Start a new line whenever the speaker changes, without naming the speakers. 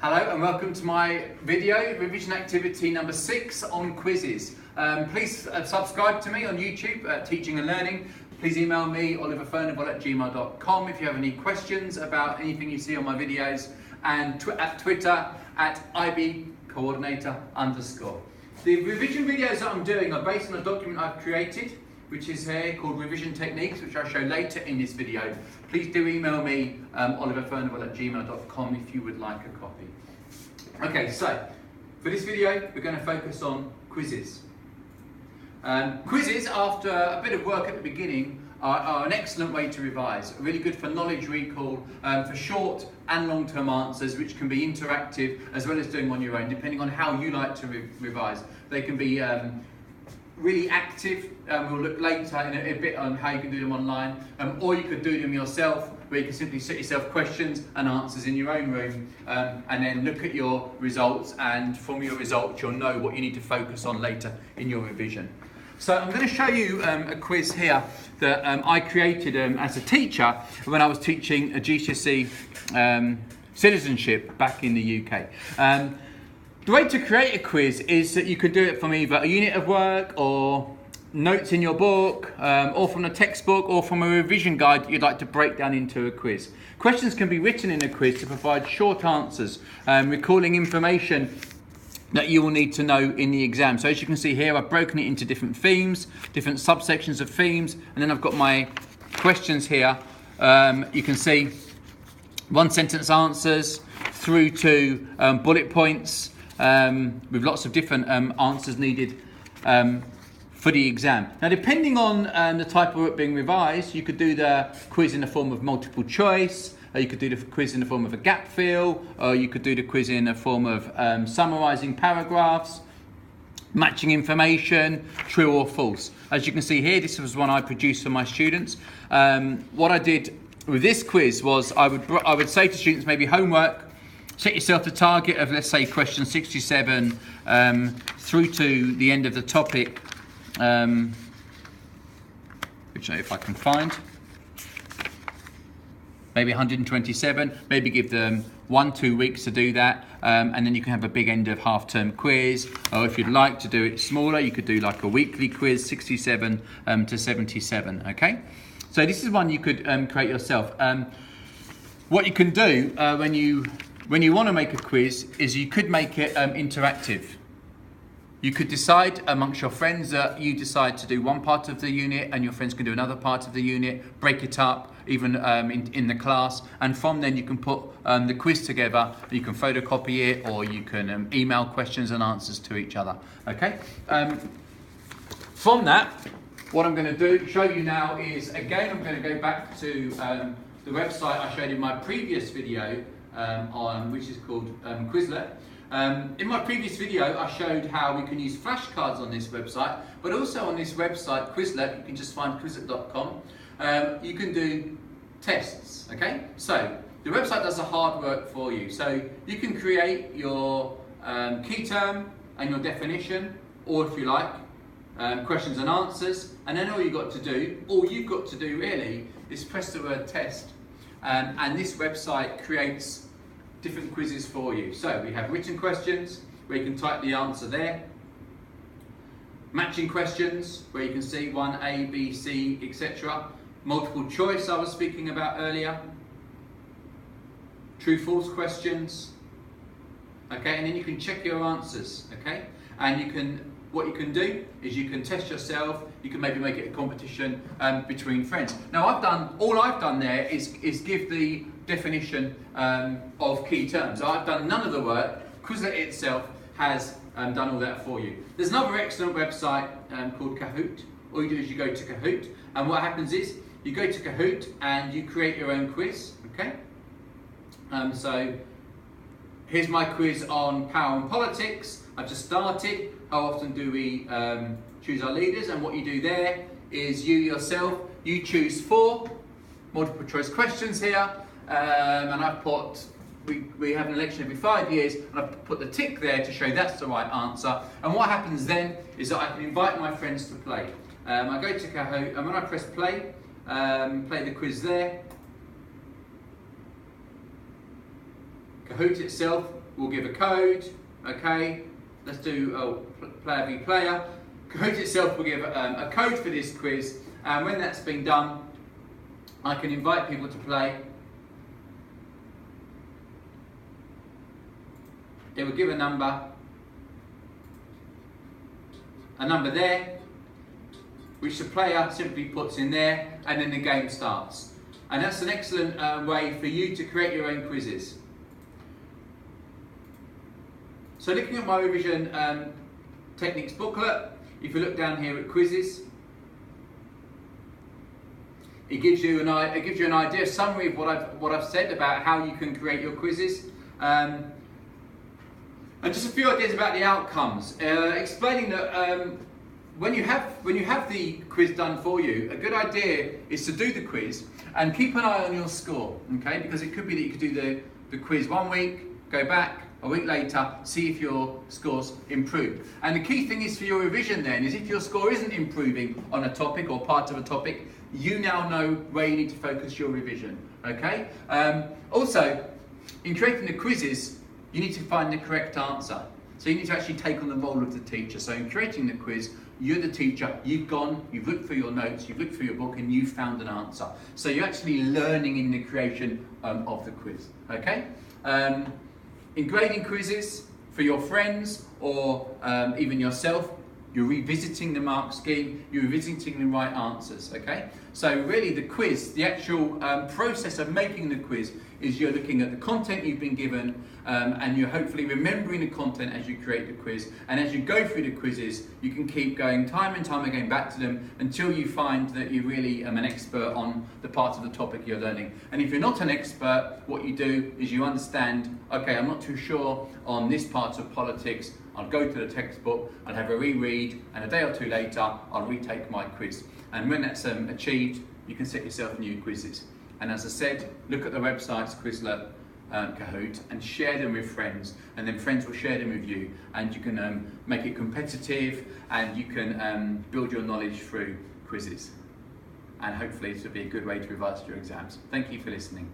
Hello and welcome to my video, revision activity number 6 on quizzes. Please subscribe to me on YouTube, Teaching and Learning. Please email me, oliverfurnivall@gmail.com if you have any questions about anything you see on my videos, and at Twitter @IBcoordinator_. The revision videos that I'm doing are based on a document I've created, which is here called Revision Techniques, which I'll show later in this video. Please do email me, oliverfurnivall@gmail.com if you would like a copy. Okay, so for this video, we're going to focus on quizzes. Quizzes, after a bit of work at the beginning, are an excellent way to revise. Really good for knowledge recall, for short and long-term answers, which can be interactive as well as doing on your own, depending on how you like to revise. They can be really active. We'll look later in a bit on how you can do them online, or you could do them yourself, where you can simply set yourself questions and answers in your own room, and then look at your results, and from your results you'll know what you need to focus on later in your revision. So I'm going to show you a quiz here that I created as a teacher when I was teaching a GCSE citizenship back in the UK. The way to create a quiz is that you could do it from either a unit of work or notes in your book, or from a textbook, or from a revision guide that you'd like to break down into a quiz. Questions can be written in a quiz to provide short answers, recalling information that you will need to know in the exam. So as you can see here, I've broken it into different themes, different subsections of themes, and then I've got my questions here. You can see one sentence answers through to bullet points, with lots of different answers needed for the exam. Now, depending on the type of work being revised, you could do the quiz in the form of multiple choice, you could do the quiz in the form of a gap fill, or you could do the quiz in the form of summarising paragraphs, matching information, true or false. As you can see here, this was one I produced for my students. What I did with this quiz was I would say to students, maybe homework, set yourself the target of, let's say, question 67 through to the end of the topic, which if I can find, maybe 127, maybe give them 1-2 weeks to do that, and then you can have a big end of half-term quiz, or if you'd like to do it smaller, you could do like a weekly quiz, 67 to 77, okay? So this is one you could create yourself. What you can do when you want to make a quiz is you could make it interactive. You could decide amongst your friends that you decide to do one part of the unit and your friends can do another part of the unit, break it up even in the class, and from then you can put the quiz together. You can photocopy it, or you can email questions and answers to each other, okay? From that, what I'm going to show you now is, again, I'm going to go back to the website I showed in my previous video, which is called Quizlet. In my previous video, I showed how we can use flashcards on this website, but also on this website, Quizlet, you can just find quizlet.com. You can do tests, okay? So the website does the hard work for you. So you can create your key term and your definition, or if you like, questions and answers, and then all you've got to do really is press the word test, and this website creates different quizzes for you. So we have written questions where you can type the answer there, matching questions where you can see 1A, B, C, etc. Multiple choice I was speaking about earlier, true false questions, okay, and then you can check your answers, okay, and what you can do is you can test yourself. You can maybe make it a competition between friends. Now all I've done there is give the definition of key terms. I've done none of the work. Quizlet itself has done all that for you. There's another excellent website called Kahoot. All you do is you go to Kahoot, and what happens is you go to Kahoot and you create your own quiz, okay? So here's my quiz on power and politics. I've just started. How often do we choose our leaders? And what you do there is you choose 4 multiple choice questions here, and I've put, we have an election every 5 years, and I've put the tick there to show that's the right answer. And what happens then is that I can invite my friends to play. I go to Kahoot, and when I press play the quiz there, Kahoot itself will give a code, okay? Let's do player v player. Kahoot itself will give a code for this quiz, and when that's been done, I can invite people to play. It will give a number there, which the player simply puts in there, and then the game starts. And that's an excellent way for you to create your own quizzes. So looking at my revision techniques booklet, if you look down here at quizzes, it gives you an idea, a summary of what I've said about how you can create your quizzes. And just a few ideas about the outcomes, explaining that when you have the quiz done for you, a good idea is to do the quiz and keep an eye on your score, okay? Because it could be that you could do the quiz 1 week, go back a week later, see if your scores improve. And the key thing is for your revision then is if your score isn't improving on a topic or part of a topic, you now know where you need to focus your revision, okay? Also, in creating the quizzes, you need to find the correct answer. So you need to actually take on the role of the teacher. So in creating the quiz, you're the teacher, you've looked through your notes, you've looked through your book, and you've found an answer. So you're actually learning in the creation of the quiz, okay? In grading quizzes for your friends or even yourself, you're revisiting the mark scheme, you're revisiting the right answers, okay? So really the quiz, the actual process of making the quiz is you're looking at the content you've been given and you're hopefully remembering the content as you create the quiz. And as you go through the quizzes, you can keep going time and time again back to them until you find that you really an expert on the part of the topic you're learning. And if you're not an expert, what you do is you understand, okay, I'm not too sure on this part of politics, I'll go to the textbook, I'll have a reread, and a day or two later, I'll retake my quiz. And when that's achieved, you can set yourself new quizzes. And as I said, look at the websites, Quizlet, Kahoot, and share them with friends, and then friends will share them with you, and you can make it competitive, and you can build your knowledge through quizzes. And hopefully this will be a good way to revise your exams. Thank you for listening.